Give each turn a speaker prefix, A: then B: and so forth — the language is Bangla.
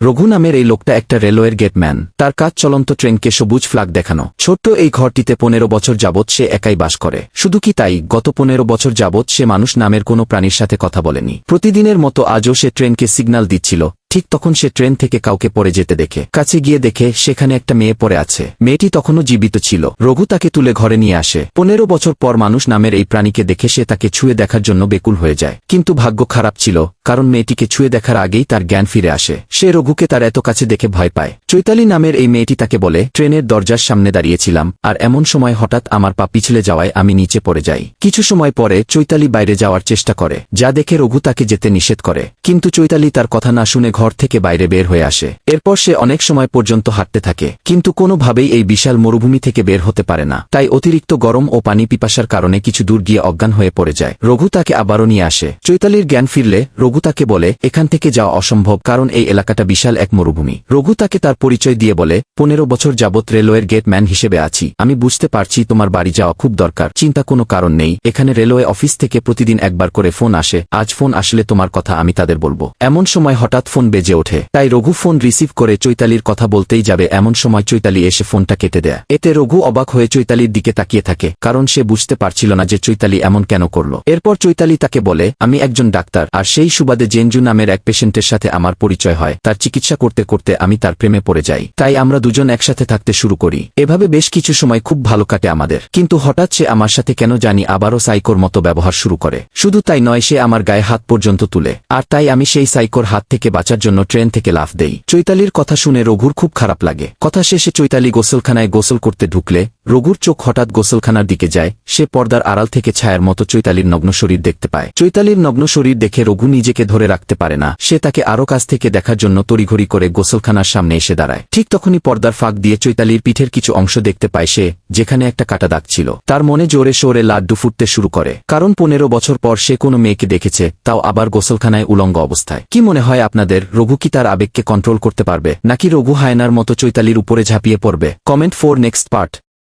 A: রঘু নামের এই লোকটা একটা রেলওয়ের গেটম্যান। তার কাজ চলন্ত ট্রেনকে সবুজ ফ্ল্যাগ দেখানো। ছোট্ট এই ঘরটিতে 15 বছর যাবৎ সে একাই বাস করে। শুধু কি তাই, গত 15 বছর যাবৎ সে মানুষ নামের কোনো প্রাণীর সাথে কথা বলেনি। প্রতিদিনের মতো আজও সে ট্রেনকে সিগন্যাল দিচ্ছিল। ঠিক তখন সে ট্রেন থেকে কাউকে পড়ে যেতে দেখে। কাছে গিয়ে দেখে সেখানে একটা মেয়ে পড়ে আছে। মেয়েটি তখনও জীবিত ছিল। রঘু তাকে তুলে ঘরে নিয়ে আসে। 15 বছর পর মানুষ নামের এই প্রাণীকে দেখে সে তাকে ছুঁয়ে দেখার জন্য বেকুল হয়ে যায়। কিন্তু ভাগ্য খারাপ ছিল, কারণ মেয়েটিকে ছুঁয়ে দেখার আগেই তার জ্ঞান ফিরে আসে। সে রঘুকে তার এত কাছে দেখে ভয় পায়। চৈতালি নামের এই মেয়েটি তাকে বলে, ট্রেনের দরজার সামনে দাঁড়িয়েছিলাম, আর এমন সময় হঠাৎ আমার পা পিছলে যাওয়ায় আমি নিচে পড়ে যাই। কিছু সময় পরে চৈতালি বাইরে যাওয়ার চেষ্টা করে, যা দেখে রঘু তাকে যেতে নিষেধ করে। কিন্তু চৈতালি তার কথা না শুনে ঘর থেকে বাইরে বের হয়ে আসে। এরপর সে অনেক সময় পর্যন্ত হাঁটতে থাকে, কিন্তু কোনোভাবেই এই বিশাল মরুভূমি থেকে বের হতে পারে না। তাই অতিরিক্ত গরম ও পানি পিপাসার কারণে কিছু দূর গিয়ে অজ্ঞান হয়ে পড়ে যায়। রঘু তাকে আবারও নিয়ে আসে। চৈতালির জ্ঞান ফিরলে রঘু তাকে বলে, এখান থেকে যাওয়া অসম্ভব, কারণ এই এলাকাটা বিশাল এক মরুভূমি। রঘু তাকে তার পরিচয় দিয়ে বলে, 15 বছর যাবৎ রেলওয়ের গেটম্যান হিসেবে আছি। আমি বুঝতে পারছি তোমার বাড়ি যাওয়া খুব দরকার। চিন্তা কোনো কারণ নেই, এখানে রেলওয়ে অফিস থেকে প্রতিদিন একবার করে ফোন আসে। আজ ফোন আসলে তোমার কথা আমি তাদের বলবো। এমন সময় হঠাৎ ফোন বেজে ওঠে। তাই রঘু ফোন রিসিভ করে চৈতালির কথা বলতেই যাবে, এমন সময় চৈতালি এসে ফোনটা কেটে দেয়। এতে রঘু অবাক হয়ে চৈতালির দিকে তাকিয়ে থাকে, কারণ সে বুঝতে পারছিল না যে চৈতালি এমন কেন করল। এরপর চৈতালি তাকে বলে, আমি একজন ডাক্তার, আর সেই সুবাদে জেনজু নামের এক পেশেন্টের সাথে আমার পরিচয় হয়। তার চিকিৎসা করতে করতে আমি তার প্রেমে পড়ে যাই। তাই আমরা দুজন একসাথে থাকতে শুরু করি। এভাবে বেশ কিছু সময় খুব ভালো কাটে আমাদের। কিন্তু হঠাৎ সে আমার সাথে কেন জানি আবারও সাইকোর মতো ব্যবহার শুরু করে। শুধু তাই নয়, সে আমার গায়ে হাত পর্যন্ত তুলে। আর তাই আমি সেই সাইকোর হাত থেকে বাঁচার জন্য ট্রেন থেকে লাফ দেই। চৈতালির কথা শুনে রঘুর খুব খারাপ লাগে। কথা শেষে চৈতালি গোসলখানায় গোসল করতে ঢুকলে রঘুর চোখ হঠাৎ গোসলখানার দিকে যায়। সে পর্দার আড়াল থেকে ছায়ার মতো চৈতালির নগ্ন শরীর দেখতে পায়। চৈতালির নগ্ন শরীর দেখে রঘু নিজেকে ধরে রাখতে পারে না। সে তাকে আরও কাছ থেকে দেখার জন্য তড়িঘড়ি করে গোসলখানার সামনে এসে দাঁড়ায়। ঠিক তখনই পর্দার ফাঁক দিয়ে চৈতালির পিঠের কিছু অংশ দেখতে পায় সে, যেখানে একটা কাটা দাগ ছিল। তার মনে জোরে সোরে লাড্ডু ফুটতে শুরু করে, কারণ 15 বছর পর সে কোনো মেয়েকে দেখেছে, তাও আবার গোসলখানায় উলঙ্গ অবস্থায়। কি মনে হয় আপনাদের, রঘু কি তার আবেগকে কন্ট্রোল করতে পারবে, নাকি রঘু হায়নার মতো চৈতালির উপরে ঝাঁপিয়ে পড়বে? Comment for next part.